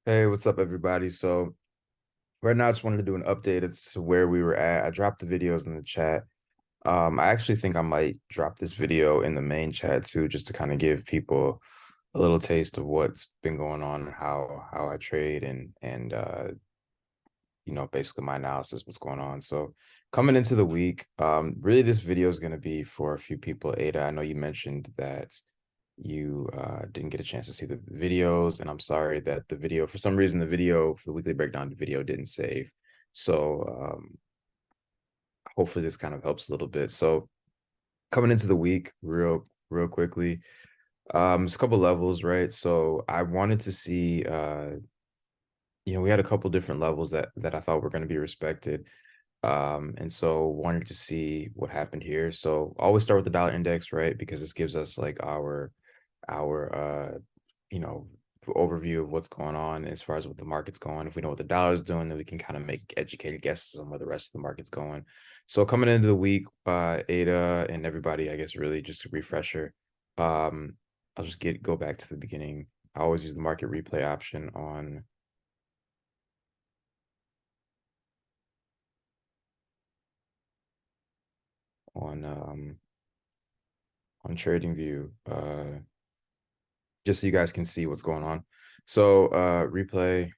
Hey, what's up, everybody? So right now, I just wanted to do an update as to where we were at. I dropped the videos in the chat. I actually think I might drop this video in the main chat too, just to kind of give people a little taste of what's been going on and how I trade and basically my analysis, what's going on. So coming into the week, really this video is going to be for a few people. Ada, I know you mentioned that you didn't get a chance to see the videos, and I'm sorry that the video, for some reason, the video for the weekly breakdown, the video didn't save. So hopefully this kind of helps a little bit. So coming into the week, real quickly, it's a couple levels, right? So I wanted to see we had a couple different levels that I thought were going to be respected. And so wanted to see what happened here. So always start with the dollar index, right? Because this gives us like our you know overview of what's going on as far as what the market's going. If we know what the dollar's doing, then we can kind of make educated guesses on where the rest of the market's going. So coming into the week, Ada and everybody, I guess really just a refresher. I'll just go back to the beginning. I always use the market replay option on um on TradingView. Just so you guys can see what's going on. So replay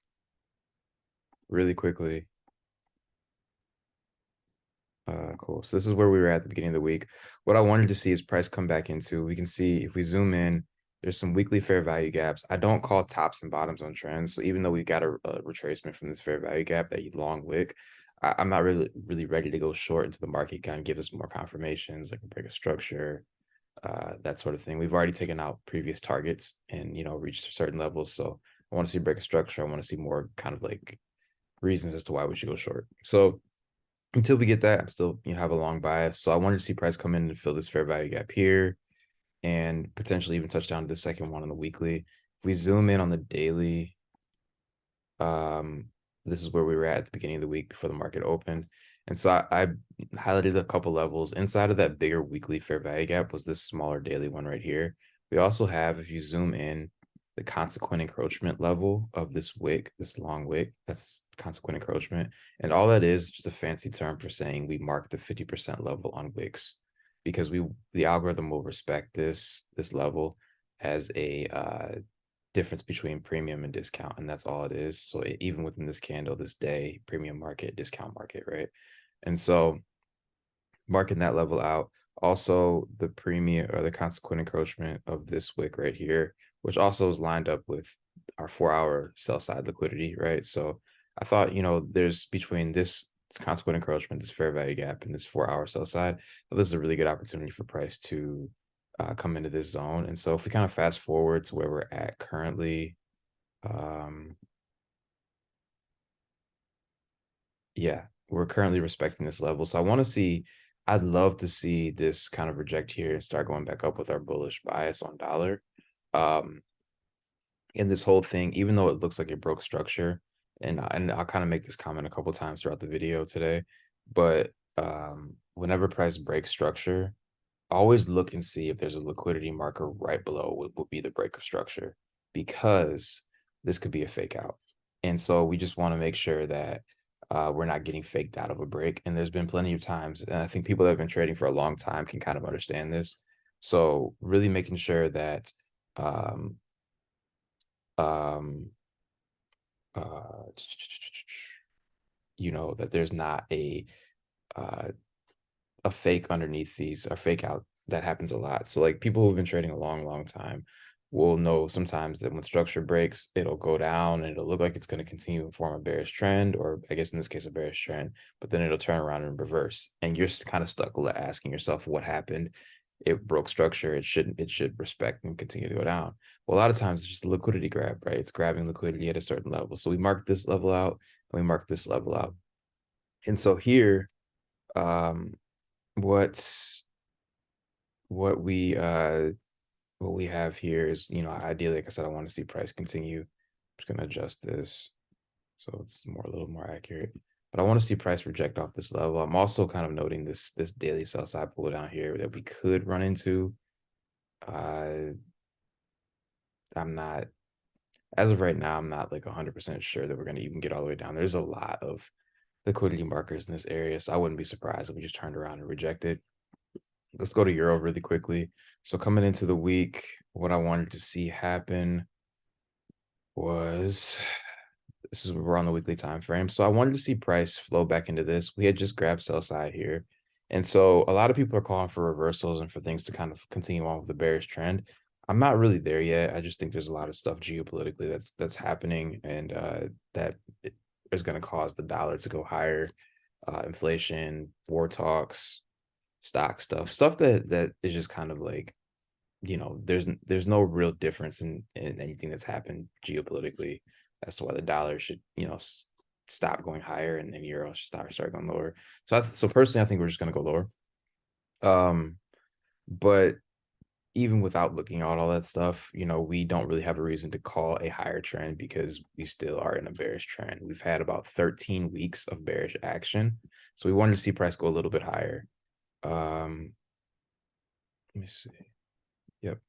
really quickly. Cool. So this is where we were at the beginning of the week. What I wanted to see is price come back into. We can see if we zoom in, there's some weekly fair value gaps. I don't call tops and bottoms on trends. So even though we got a retracement from this fair value gap, that long wick, I'm not really ready to go short into the market, kind of give us more confirmations, like a break of structure, that sort of thing. We've already taken out previous targets and reached certain levels. So I want to see break of structure. I want to see more kind of like reasons as to why we should go short. So until we get that, I'm still have a long bias. So I wanted to see price come in and fill this fair value gap here and potentially even touch down to the second one on the weekly. If we zoom in on the daily, um, this is where we were at the beginning of the week before the market opened. And so I highlighted a couple levels. Inside of that bigger weekly fair value gap was this smaller daily one right here. We also have, if you zoom in, the consequent encroachment level of this wick, this long wick, that's consequent encroachment. And all that is just a fancy term for saying we mark the 50% level on wicks because the algorithm will respect this level as a difference between premium and discount, and that's all it is. So even within this candle, this day, premium market, discount market, right? And so marking that level out. Also, the premium or the consequent encroachment of this wick right here, which also is lined up with our 4-hour sell side liquidity, right? So I thought, there's between this consequent encroachment, this fair value gap, and this 4-hour sell side, this is a really good opportunity for price to come into this zone. And so if we kind of fast forward to where we're at currently, um, yeah, we're currently respecting this level. So I'd love to see this kind of reject here and start going back up with our bullish bias on dollar. Um, in this whole thing, even though it looks like it broke structure, and I'll kind of make this comment a couple times throughout the video today, but whenever price breaks structure, always look and see if there's a liquidity marker right below what would be the break of structure, because this could be a fake out. And so we just want to make sure that we're not getting faked out of a break. And there's been plenty of times, and I think people that have been trading for a long time can kind of understand this. So really making sure that um, um, uh, that there's not uh, a fake underneath these, a fake out that happens a lot. So like people who've been trading a long time will know sometimes that when structure breaks, it'll go down and it'll look like it's going to continue to form a bearish trend, or I guess in this case, a bearish trend, but then it'll turn around and reverse. And you're kind of stuck asking yourself what happened. It broke structure. It should respect and continue to go down. Well, a lot of times it's just a liquidity grab, right? It's grabbing liquidity at a certain level. So we mark this level out and we mark this level out. And so here, um, what what we uh what we have here is, ideally, like I said, I want to see price continue. I'm just gonna adjust this so it's a little more accurate. But I want to see price reject off this level. I'm also kind of noting this daily sell side pull down here that we could run into. Uh I'm not as of right now, I'm not like 100% sure that we're going to even get all the way down. There's a lot of liquidity markers in this area, so I wouldn't be surprised if we just turned around and rejected. Let's go to Euro really quickly. So coming into the week, what I wanted to see happen was this is we're on the weekly time frame. So I wanted to see price flow back into this. We had just grabbed sell side here. And so a lot of people are calling for reversals and for things to kind of continue on with the bearish trend. I'm not really there yet. I just think there's a lot of stuff geopolitically that's happening and that is going to cause the dollar to go higher. Inflation, war talks, stock stuff that is just kind of like, there's no real difference in anything that's happened geopolitically as to why the dollar should, stop going higher and then euro should start going lower. So personally, I think we're just going to go lower. But even without looking at all that stuff, we don't really have a reason to call a higher trend because we still are in a bearish trend. We've had about 13 weeks of bearish action. So we wanted to see price go a little bit higher. Let me see. Yep.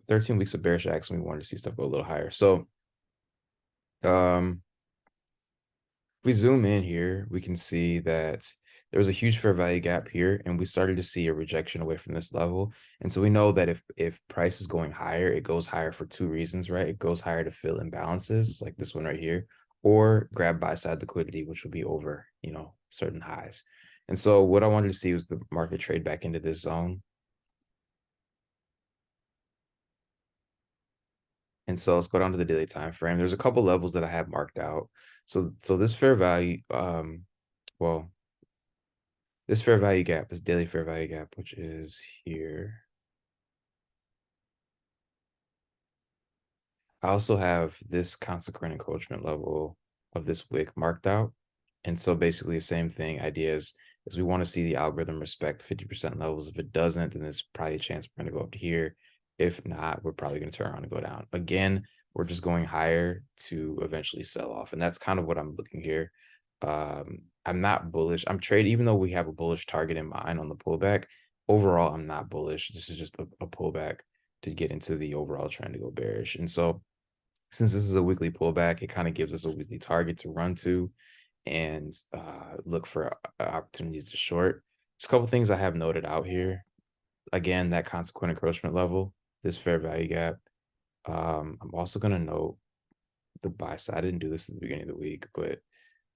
13 weeks of bearish action. We wanted to see stuff go a little higher. So if we zoom in here, we can see that there was a huge fair value gap here, and we started to see a rejection away from this level. And so we know that if price is going higher, it goes higher for two reasons, right? It goes higher to fill imbalances, like this one right here, or grab buy side liquidity, which would be over, certain highs. And so what I wanted to see was the market trade back into this zone. And so let's go down to the daily time frame. There's a couple levels that I have marked out. So this fair value, well, this fair value gap, this daily fair value gap, which is here. I also have this consequent encroachment level of this wick marked out. And so basically the same thing, idea is we want to see the algorithm respect 50% levels. If it doesn't, then there's probably a chance we're going to go up to here. If not, we're probably going to turn around and go down. Again, we're just going higher to eventually sell off. And that's kind of what I'm looking here. I'm not bullish. I'm trading, even though we have a bullish target in mind on the pullback. Overall, I'm not bullish. This is just a pullback to get into the overall trend to go bearish. And so since this is a weekly pullback, it kind of gives us a weekly target to run to and look for opportunities to short. Just a couple things I have noted out here. Again, that consequent encroachment level, this fair value gap. I'm also going to note the buy side. I didn't do this at the beginning of the week, but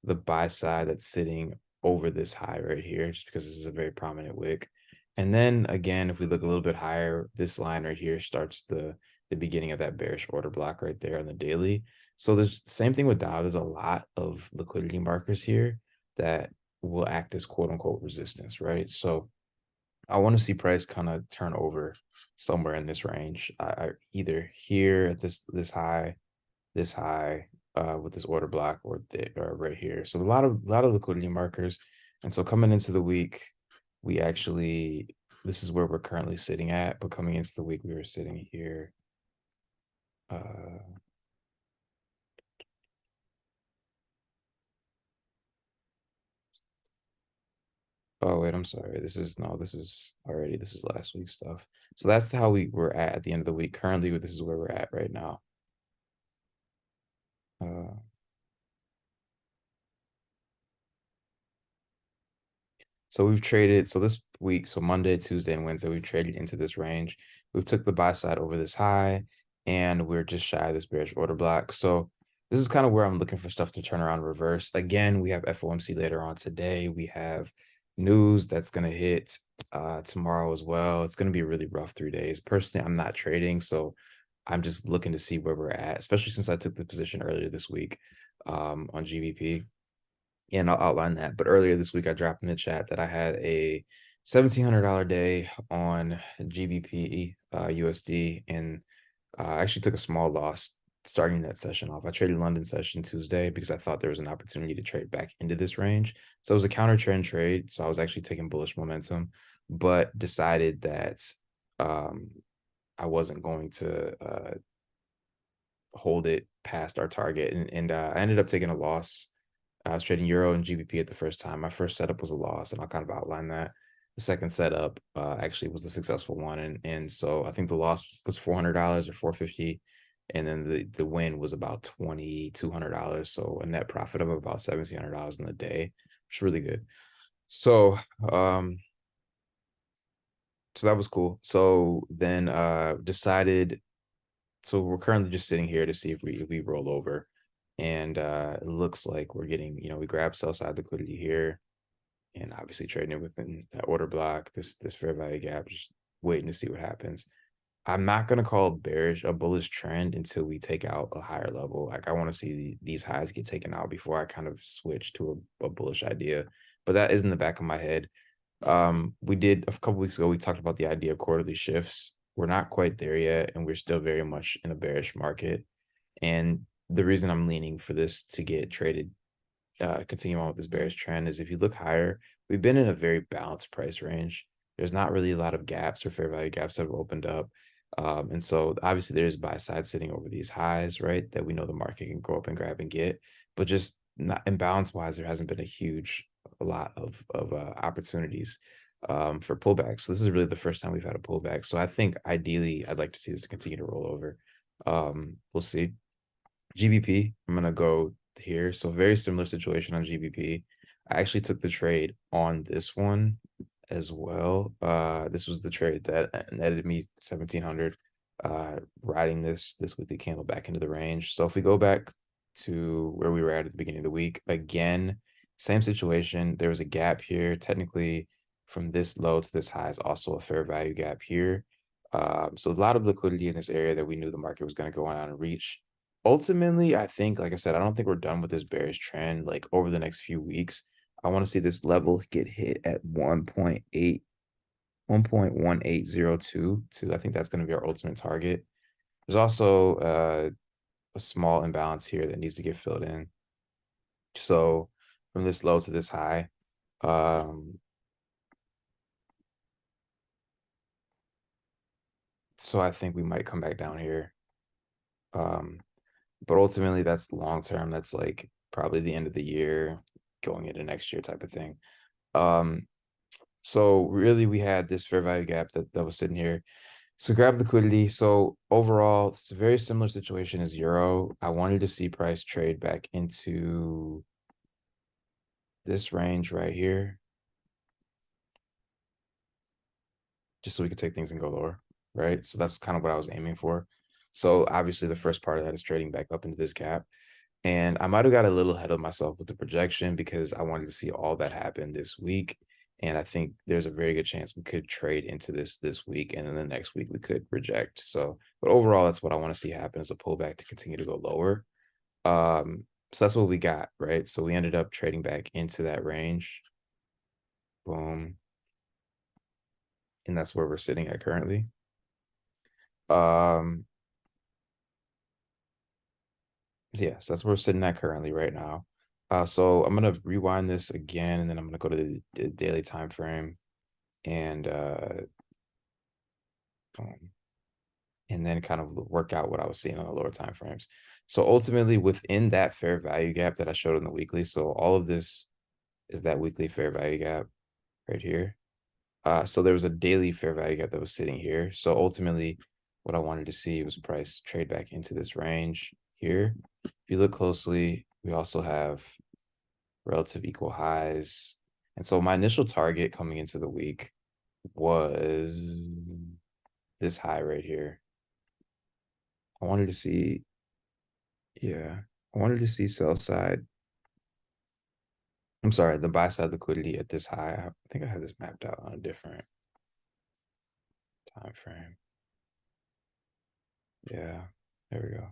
the buy side that's sitting over this high right here, just because this is a very prominent wick. And then again, if we look a little bit higher, this line right here starts the beginning of that bearish order block right there on the daily. So there's the same thing with Dow. There's a lot of liquidity markers here that will act as quote unquote resistance, right? So I want to see price kind of turn over somewhere in this range. I either here at this high with this order block or right here. So a lot of liquidity markers. And so coming into the week, we actually, this is where we're currently sitting at, but coming into the week, we were sitting here. Oh wait, I'm sorry. This is last week's stuff. So that's how we were at the end of the week. Currently, this is where we're at right now. So we've traded, so this week, so Monday, Tuesday, and Wednesday, we've traded into this range. We took the buy side over this high, and we're just shy of this bearish order block. So this is kind of where I'm looking for stuff to turn around and reverse. Again, we have FOMC later on today. We have news that's going to hit tomorrow as well. It's going to be a really rough 3 days. Personally, I'm not trading, so I'm just looking to see where we're at, especially since I took the position earlier this week on GBP. And I'll outline that. But earlier this week, I dropped in the chat that I had a $1,700 day on GBP USD, and I actually took a small loss starting that session off. I traded London session Tuesday because I thought there was an opportunity to trade back into this range. So it was a counter trend trade. So I was actually taking bullish momentum, but decided that I wasn't going to hold it past our target. And I ended up taking a loss. I was trading Euro and GBP at the first time. My first setup was a loss, and I'll kind of outline that. The second setup actually was the successful one, and so I think the loss was $400 or 450, and then the win was about $2,200. So a net profit of about $1,700 in the day, which is really good. So so that was cool. So then decided, so we're currently just sitting here to see if we roll over. And it looks like we're getting, we grab sell side liquidity here, and obviously trading it within that order block, this fair value gap, just waiting to see what happens. I'm not gonna call bearish a bullish trend until we take out a higher level. Like I want to see these highs get taken out before I kind of switch to a bullish idea. But that is in the back of my head. We did a couple weeks ago, we talked about the idea of quarterly shifts. We're not quite there yet, and we're still very much in a bearish market. And the reason I'm leaning for this to get traded, continue on with this bearish trend, is if you look higher, we've been in a very balanced price range. There's not really a lot of gaps or fair value gaps that have opened up. And so obviously there's buy side sitting over these highs, right? That we know the market can go up and grab and get, but just not imbalance wise, there hasn't been a lot of opportunities for pullbacks. So this is really the first time we've had a pullback. So I think ideally I'd like to see this continue to roll over. We'll see. GBP, I'm gonna go here. So very similar situation on GBP. I actually took the trade on this one as well. This was the trade that netted me 1700, riding this weekly candle back into the range. So if we go back to where we were at the beginning of the week, again, same situation. There was a gap here. Technically, from this low to this high is also a fair value gap here. So a lot of liquidity in this area that we knew the market was going to go on and reach. Ultimately, I think, like I said, I don't think we're done with this bearish trend. Like over the next few weeks, I want to see this level get hit at 1.1802. I think that's going to be our ultimate target. There's also a small imbalance here that needs to get filled in. So from this low to this high, so I think we might come back down here. But ultimately, that's long term. That's like probably the end of the year, going into next year type of thing. Um, so really we had this fair value gap that was sitting here. So grab liquidity. So overall, it's a very similar situation as Euro. I wanted to see price trade back into this range right here, just so we could take things and go lower, right? So that's kind of what I was aiming for. So obviously the first part of that is trading back up into this gap. And I might have got a little ahead of myself with the projection because I wanted to see all that happen this week. And I think there's a very good chance we could trade into this week, and then the next week we could reject. So, but overall, that's what I want to see happen, is a pullback to continue to go lower. So that's what we got, right? So we ended up trading back into that range. Boom. And that's where we're sitting at currently. Yeah, so that's where we're sitting at currently right now. So I'm gonna rewind this again, and then I'm gonna go to the daily time frame, and and then kind of work out what I was seeing on the lower time frames. So ultimately, within that fair value gap that I showed in the weekly, so all of this is that weekly fair value gap right here. So there was a daily fair value gap that was sitting here. So ultimately, what I wanted to see was price trade back into this range here. If you look closely, we also have relative equal highs. And so my initial target coming into the week was this high right here. I wanted to see, yeah, I wanted to see sell side. I'm sorry, the buy side liquidity at this high. I think I had this mapped out on a different time frame. Yeah, there we go.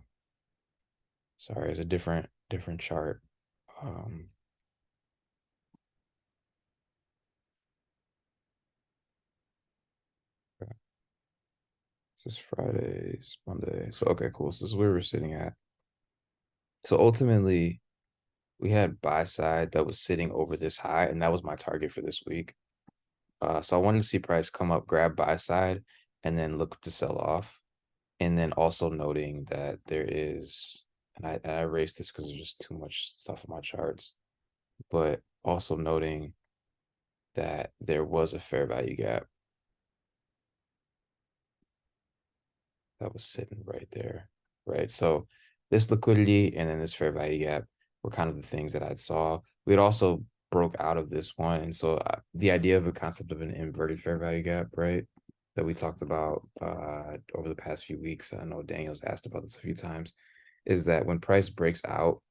Sorry, it's a different chart. Um, this is Friday, it's Monday. So okay, cool. So this is where we're sitting at. So ultimately, we had buy side that was sitting over this high, and that was my target for this week. So I wanted to see price come up, grab buy side, and then look to sell off. And then also noting that there is, and I erased this because there's just too much stuff in my charts, but also noting that there was a fair value gap that was sitting right there. right? So this liquidity and then this fair value gap were kind of the things that I saw. We had also broke out of this one, and so the idea of a concept of an inverted fair value gap, right, that we talked about over the past few weeks. I know Daniel's asked about this a few times, is that when price breaks out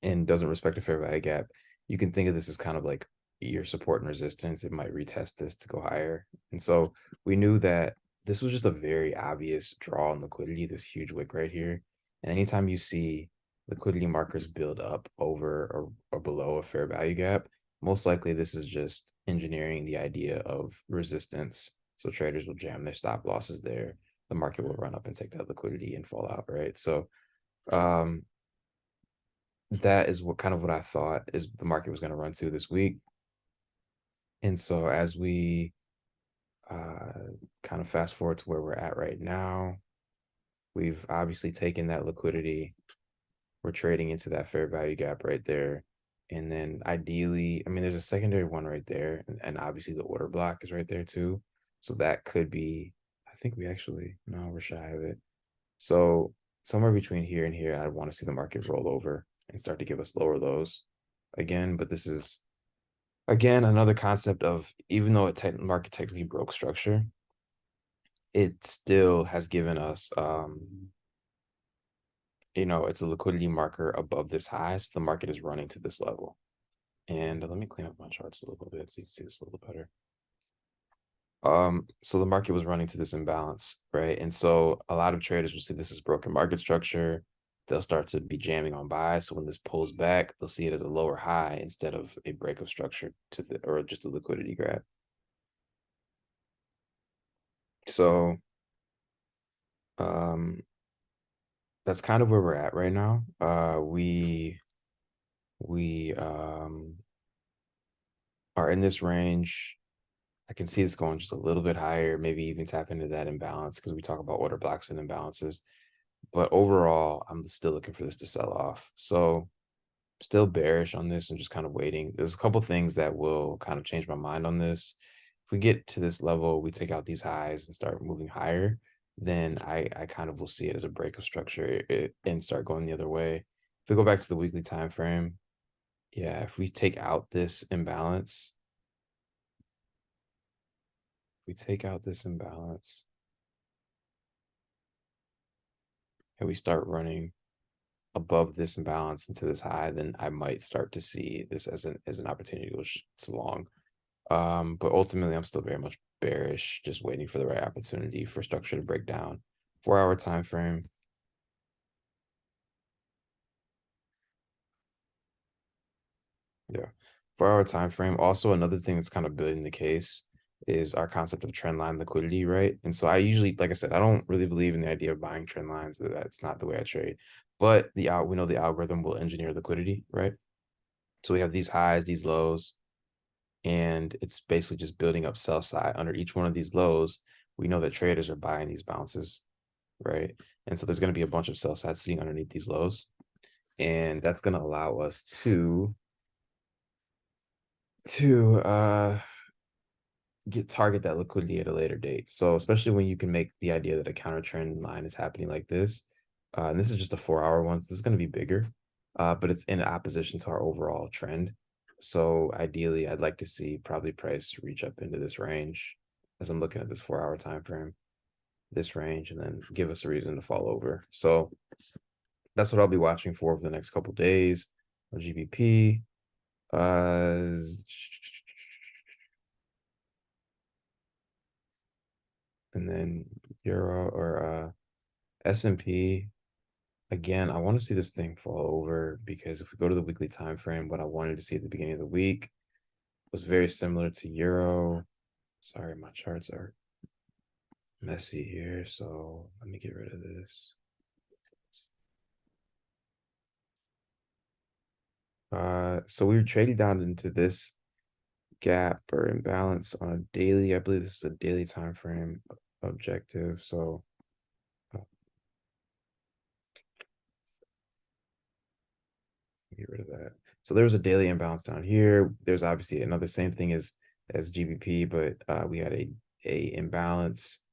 and doesn't respect a fair value gap, you can think of this as kind of like your support and resistance. It might retest this to go higher. And so we knew that this was just a very obvious draw on liquidity, this huge wick right here. And anytime you see liquidity markers build up over or below a fair value gap, most likely this is just engineering the idea of resistance. So traders will jam their stop losses there. The market will run up and take that liquidity and fall out, right? So um, that is what kind of what I thought is the market was going to run to this week. And so as we kind of fast forward to where we're at right now, we've obviously taken that liquidity. We're trading into that fair value gap right there. And then ideally, I mean, there's a secondary one right there. And obviously the order block is right there too. So that could be, I think we actually, no, we're shy of it. So somewhere between here and here, I want to see the market roll over and start to give us lower lows again. But this is again another concept of, even though market technically broke structure, it still has given us it's a liquidity marker above this high. So the market is running to this level. And let me clean up my charts a little bit so you can see this a little better. So the market was running to this imbalance, right? And so a lot of traders will see this as broken market structure. They'll start to be jamming on buys. So when this pulls back, they'll see it as a lower high instead of a break of structure or just a liquidity grab. So um that's kind of where we're at right now. We are in this range. I can see this going just a little bit higher, maybe even tap into that imbalance because we talk about order blocks and imbalances. But overall, I'm still looking for this to sell off. So still bearish on this and just kind of waiting. There's a couple things that will kind of change my mind on this. If we get to this level, we take out these highs and start moving higher, then I kind of will see it as a break of structure and start going the other way. If we go back to the weekly time frame, yeah, if we take out this imbalance, and we start running above this imbalance into this high, then I might start to see this as an opportunity to go so long. But ultimately, I'm still very much bearish, just waiting for the right opportunity for structure to break down. 4-hour time frame. Yeah. 4-hour time frame. Also, another thing that's kind of building the case is our concept of trend line liquidity, right? And so I usually, like I said, I don't really believe in the idea of buying trend lines. That's not the way I trade. But we know the algorithm will engineer liquidity, right? So we have these highs, these lows, and it's basically just building up sell side under each one of these lows. We know that traders are buying these bounces, right? And so there's going to be a bunch of sell side sitting underneath these lows, and that's going to allow us to target that liquidity at a later date. So especially when you can make the idea that a counter trend line is happening like this, and this is just a 4-hour one, so this is going to be bigger, but it's in opposition to our overall trend. So ideally, I'd like to see probably price reach up into this range as I'm looking at this 4-hour time frame, this range, and then give us a reason to fall over. So that's what I'll be watching for the next couple days on GBP. And then Euro or S&P. Again, I want to see this thing fall over because if we go to the weekly time frame, what I wanted to see at the beginning of the week was very similar to Euro. Sorry, my charts are messy here, so let me get rid of this. So we were trading down into this gap or imbalance on a daily. I believe this is a daily time frame objective. So get rid of that. So there was a daily imbalance down here. There's obviously another same thing as GBP, but we had a imbalance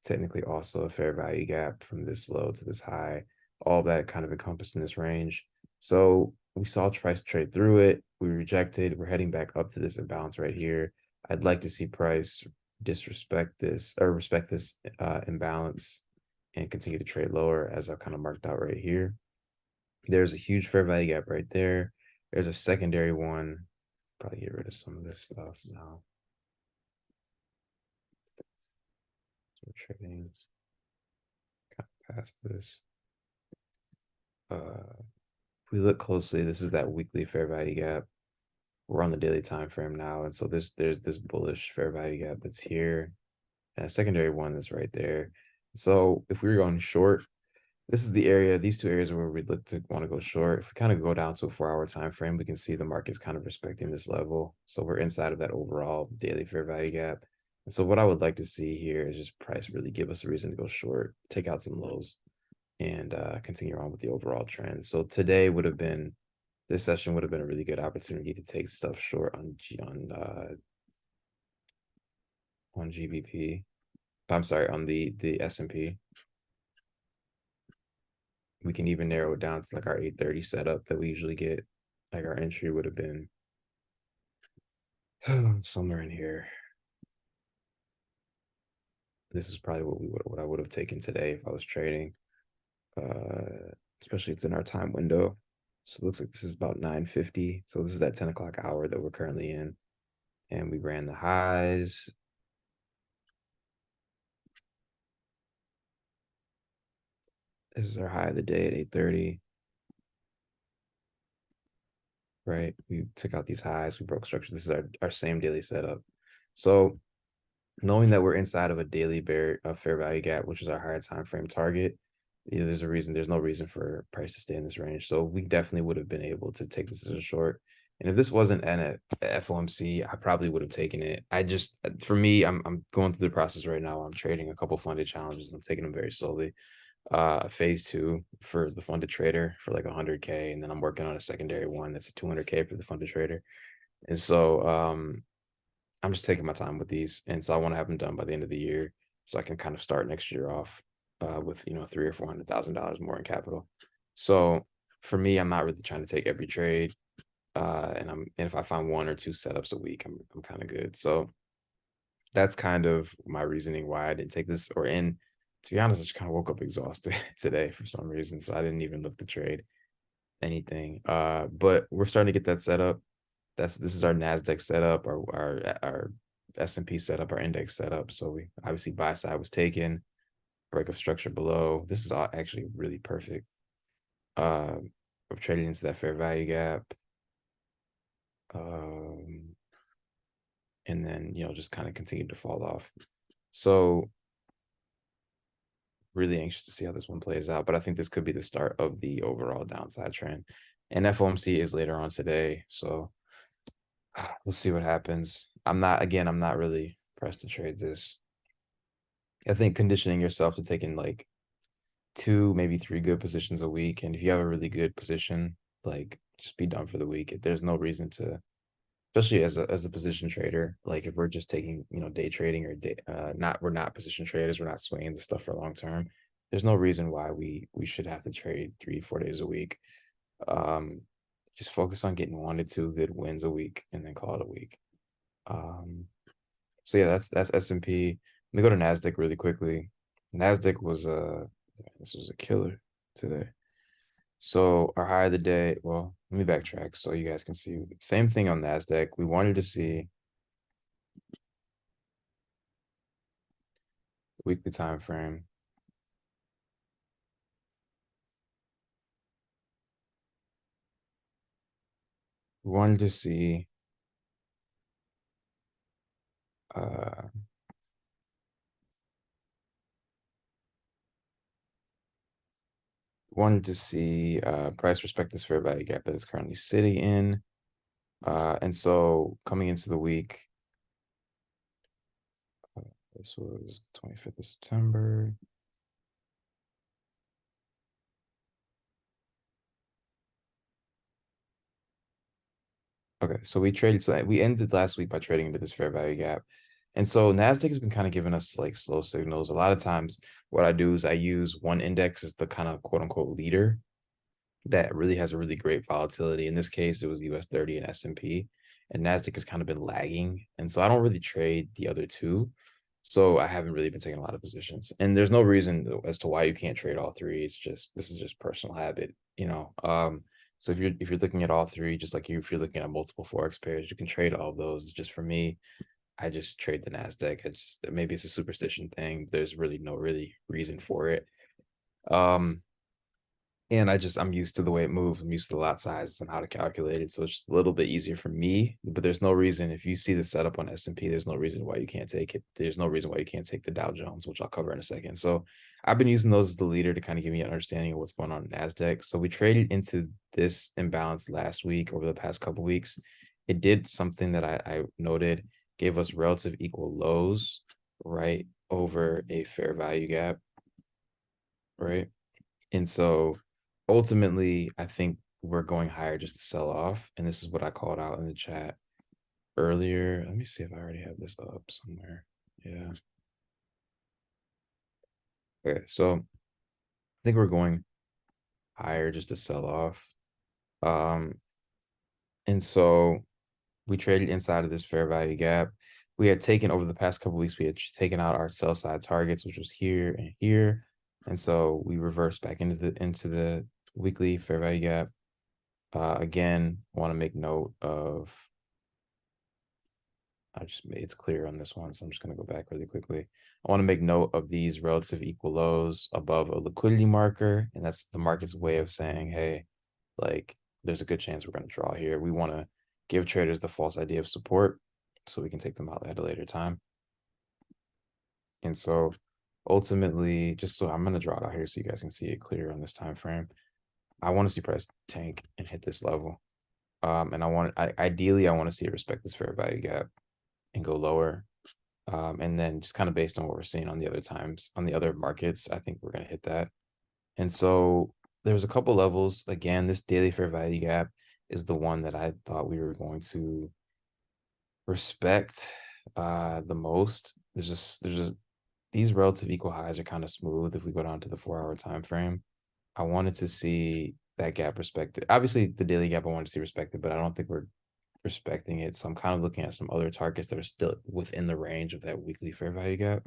technically also a fair value gap from this low to this high, all that kind of encompassed in this range. So we saw price trade through it. We rejected. We're heading back up to this imbalance right here. I'd like to see price disrespect this or respect this imbalance and continue to trade lower as I've kind of marked out right here. There's a huge fair value gap right there. There's a secondary one. Probably get rid of some of this stuff now. So we're trading kind of past this. If we look closely, this is that weekly fair value gap. We're on the daily time frame now, and so there's this bullish fair value gap that's here, and a secondary one that's right there. So if we were going short, this is the area, these two areas where we'd look to want to go short. If we kind of go down to a 4-hour time frame, we can see the market's kind of respecting this level. So we're inside of that overall daily fair value gap. And so what I would like to see here is just price really give us a reason to go short, take out some lows, and continue on with the overall trend. So today would have been this session would have been a really good opportunity to take stuff short on GBP. I'm sorry, on the S&P. We can even narrow it down to like our 830 setup that we usually get. Like our entry would have been somewhere in here. This is probably what I would have taken today if I was trading. Especially it's in our time window. So it looks like this is about 9:50. So this is that 10 o'clock hour that we're currently in. And we ran the highs. This is our high of the day at 8:30. Right? We took out these highs, we broke structure. This is our same daily setup. So knowing that we're inside of a daily fair value gap, which is our higher time frame target, there's no reason for price to stay in this range. So we definitely would have been able to take this as a short. And if this wasn't an FOMC, I probably would have taken it. For me, I'm going through the process right now. I'm trading a couple funded challenges and I'm taking them very slowly. Phase 2 for the funded trader for like 100K, and then I'm working on a secondary one that's a 200K for the funded trader. And so I'm just taking my time with these, and so I want to have them done by the end of the year, so I can kind of start next year off with $300,000 or $400,000 more in capital. So for me, I'm not really trying to take every trade, and if I find 1 or 2 setups a week, I'm kind of good. So that's kind of my reasoning why I didn't take this. To be honest, I just kind of woke up exhausted today for some reason, so I didn't even look to trade anything. But we're starting to get that set up. This is our Nasdaq setup, our S&P setup, our index setup. So we obviously buy side was taken, break of structure below. This is all actually really perfect. We're trading into that fair value gap. And then just kind of continue to fall off. So really anxious to see how this one plays out, but I think this could be the start of the overall downside trend. And FOMC is later on today, so we'll see what happens. I'm not really pressed to trade this. I think conditioning yourself to taking like 2, maybe 3 good positions a week, and if you have a really good position, like just be done for the week. There's no reason to, especially as a position trader, like if we're just taking day trading or we're not position traders, we're not swinging the stuff for long term. There's no reason why we should have to trade 3-4 days a week. Just focus on getting 1 to 2 good wins a week and then call it a week. So yeah, that's S&P. Let me go to Nasdaq really quickly. Nasdaq was this was a killer today. So our high of the day, well, let me backtrack so you guys can see. Same thing on Nasdaq. We wanted to see the weekly time frame. We wanted to see price respect this fair value gap that it's currently sitting in. And so coming into the week, this was the 25th of September. Okay, so we ended last week by trading into this fair value gap. And so Nasdaq has been kind of giving us like slow signals. A lot of times what I do is I use one index as the kind of quote unquote leader that really has a really great volatility. In this case, it was the US 30 and S&P, and Nasdaq has kind of been lagging. And so I don't really trade the other two. So I haven't really been taking a lot of positions. And there's no reason as to why you can't trade all three. It's just this is just personal habit, you know. So if you're looking at all three, just like if you're looking at multiple forex pairs, you can trade all of those. It's just for me, I just trade the Nasdaq. I just maybe it's a superstition thing. There's really no really reason for it. Um, and I'm used to the way it moves. I'm used to the lot sizes and how to calculate it. So it's just a little bit easier for me. But there's no reason if you see the setup on S&P, there's no reason why you can't take it. There's no reason why you can't take the Dow Jones, which I'll cover in a second. So I've been using those as the leader to kind of give me an understanding of what's going on in NASDAQ. So we traded into this imbalance last week over the past couple weeks. It did something that I noted, gave us relative equal lows right over a fair value gap, right? And so ultimately, I think we're going higher just to sell off. And this is what I called out in the chat earlier. Let me see if I already have this up somewhere. Yeah. Okay. So I think we're going higher just to sell off. Um, and so we traded inside of this fair value gap. We had taken over the past couple weeks, we had taken out our sell side targets, which was here and here. And so we reversed back into the weekly fair value gap. Again, I want to make note of, I just made it's clear on this one, so I'm just going to go back really quickly. I want to make note of these relative equal lows above a liquidity marker, and that's the market's way of saying, hey, like there's a good chance we're going to draw here. We want to give traders the false idea of support so we can take them out at a later time. And so ultimately, just so I'm going to draw it out here so you guys can see it clear on this time frame. I want to see price tank and hit this level. And ideally, I want to see it respect this fair value gap and go lower. And then just kind of based on what we're seeing on the other times, on the other markets, I think we're going to hit that. And so there's a couple levels. Again, this daily fair value gap is the one that I thought we were going to respect the most. These relative equal highs are kind of smooth if we go down to the 4-hour time frame. I wanted to see that gap respected. Obviously, the daily gap I wanted to see respected, but I don't think we're respecting it. So I'm kind of looking at some other targets that are still within the range of that weekly fair value gap.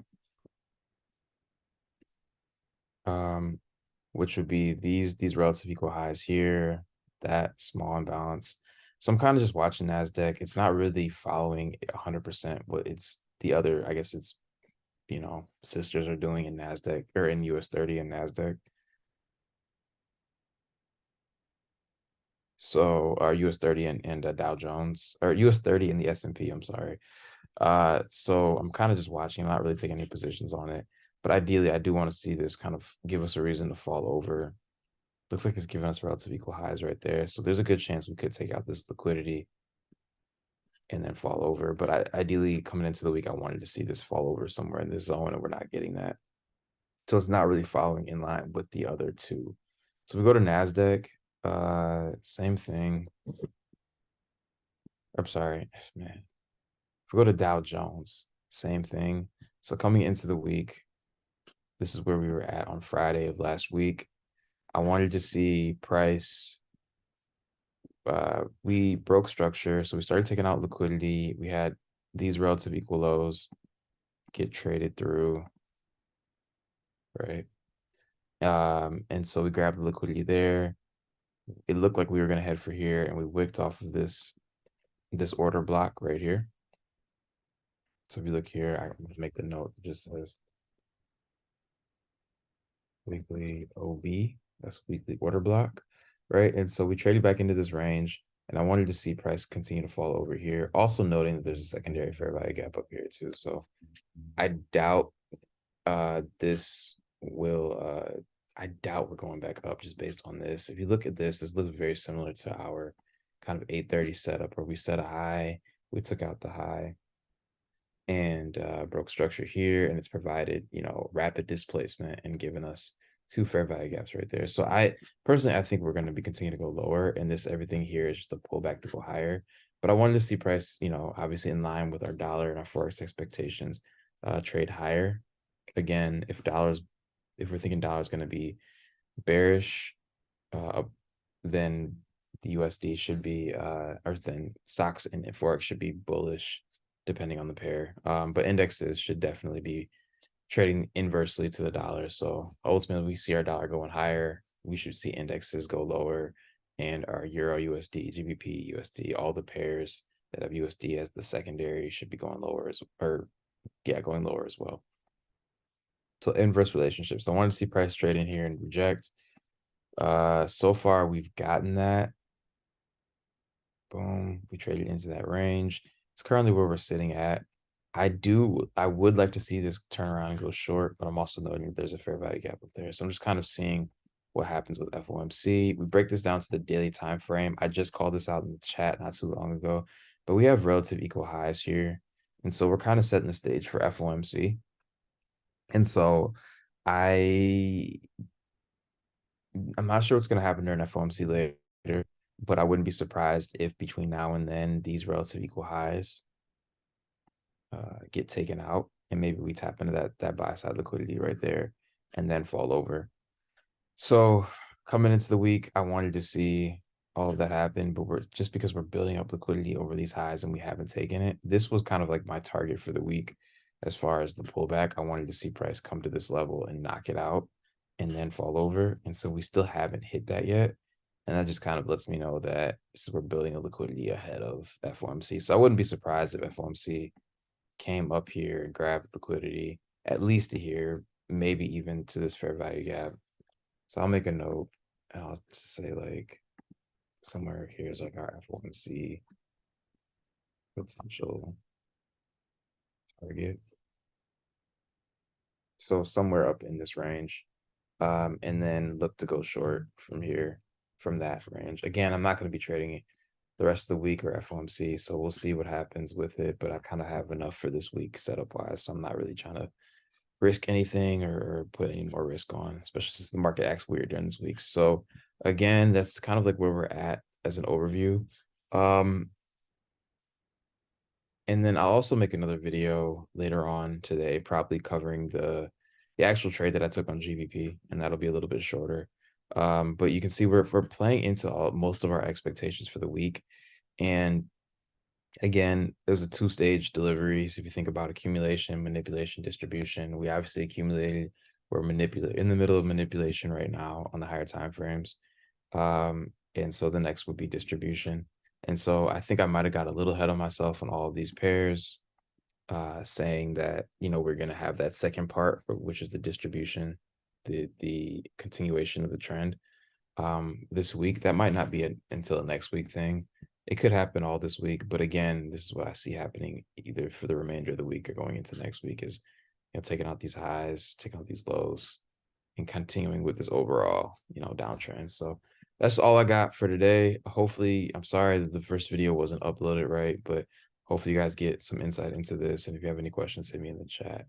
Which would be these relative equal highs here, that small imbalance. So I'm kind of just watching NASDAQ. It's not really following 100% what it's the other, I guess it's, sisters are doing in NASDAQ or in US 30 and NASDAQ. So US 30 and Dow Jones, or US 30 and the S&P, I'm sorry. So I'm kind of just watching, I'm not really taking any positions on it. But ideally, I do want to see this kind of give us a reason to fall over. Looks like it's giving us relative equal highs right there. So there's a good chance we could take out this liquidity and then fall over. But ideally, coming into the week, I wanted to see this fall over somewhere in this zone, and we're not getting that. So it's not really following in line with the other two. So we go to NASDAQ, same thing. I'm sorry, man. If we go to Dow Jones, same thing. So coming into the week, this is where we were at on Friday of last week. I wanted to see price. We broke structure, so we started taking out liquidity. We had these relative equal lows get traded through, right? And so we grabbed the liquidity there. It looked like we were going to head for here, and we wicked off of this order block right here. So if you look here, I can make the note that just says weekly OB. That's weekly order block, right? And so we traded back into this range, and I wanted to see price continue to fall over here. Also noting that there's a secondary fair value gap up here too. So I doubt this will I doubt we're going back up just based on this. If you look at this looks very similar to our kind of 830 setup where we set a high, we took out the high and broke structure here, and it's provided, rapid displacement and given us two fair value gaps right there. So I personally, I think we're going to be continuing to go lower, and everything here is just a pullback to go higher. But I wanted to see price, obviously in line with our dollar and our forex expectations, trade higher. Again, if we're thinking dollar is going to be bearish, uh, then the USD should be, or then stocks and forex should be bullish, depending on the pair. But indexes should definitely be trading inversely to the dollar. So ultimately, we see our dollar going higher. We should see indexes go lower, and our Euro USD, GBP USD, all the pairs that have USD as the secondary should be going lower going lower as well. So inverse relationships. I wanted to see price trade in here and reject. So far we've gotten that. Boom, we traded into that range. It's currently where we're sitting at. I would like to see this turn around and go short, but I'm also noting that there's a fair value gap up there. So I'm just kind of seeing what happens with FOMC. We break this down to the daily time frame. I just called this out in the chat not too long ago, but we have relative equal highs here. And so we're kind of setting the stage for FOMC. And so I'm not sure what's going to happen during FOMC later, but I wouldn't be surprised if between now and then these relative equal highs get taken out, and maybe we tap into that buy side liquidity right there and then fall over. So coming into the week, I wanted to see all of that happen, but just because we're building up liquidity over these highs and we haven't taken it, this was kind of like my target for the week as far as the pullback. I wanted to see price come to this level and knock it out and then fall over. And so we still haven't hit that yet. And that just kind of lets me know that we're building a liquidity ahead of FOMC. So I wouldn't be surprised if FOMC came up here and grabbed liquidity at least to here, maybe even to this fair value gap. So I'll make a note and I'll just say like somewhere here's like our FOMC potential target. So somewhere up in this range. And then look to go short from here, from that range. Again, I'm not going to be trading it the rest of the week or FOMC, so we'll see what happens with it. But I kind of have enough for this week setup wise, so I'm not really trying to risk anything or put any more risk on, especially since the market acts weird during this week. So again, that's kind of like where we're at as an overview. And then I'll also make another video later on today, probably covering the actual trade that I took on GBP, and that'll be a little bit shorter. But you can see we're playing into most of our expectations for the week. And again, there's a two-stage delivery. So if you think about accumulation, manipulation, distribution, we obviously accumulated. We're in the middle of manipulation right now on the higher time frames. And so the next would be distribution. And so I think I might have got a little ahead of myself on all of these pairs, saying that, we're going to have that second part, which is the distribution, the continuation of the trend this week. That might not be until the next week thing. It could happen all this week. But again, this is what I see happening either for the remainder of the week or going into next week is, taking out these highs, taking out these lows, and continuing with this overall, downtrend. So that's all I got for today. Hopefully, I'm sorry that the first video wasn't uploaded right, but hopefully you guys get some insight into this. And if you have any questions, hit me in the chat.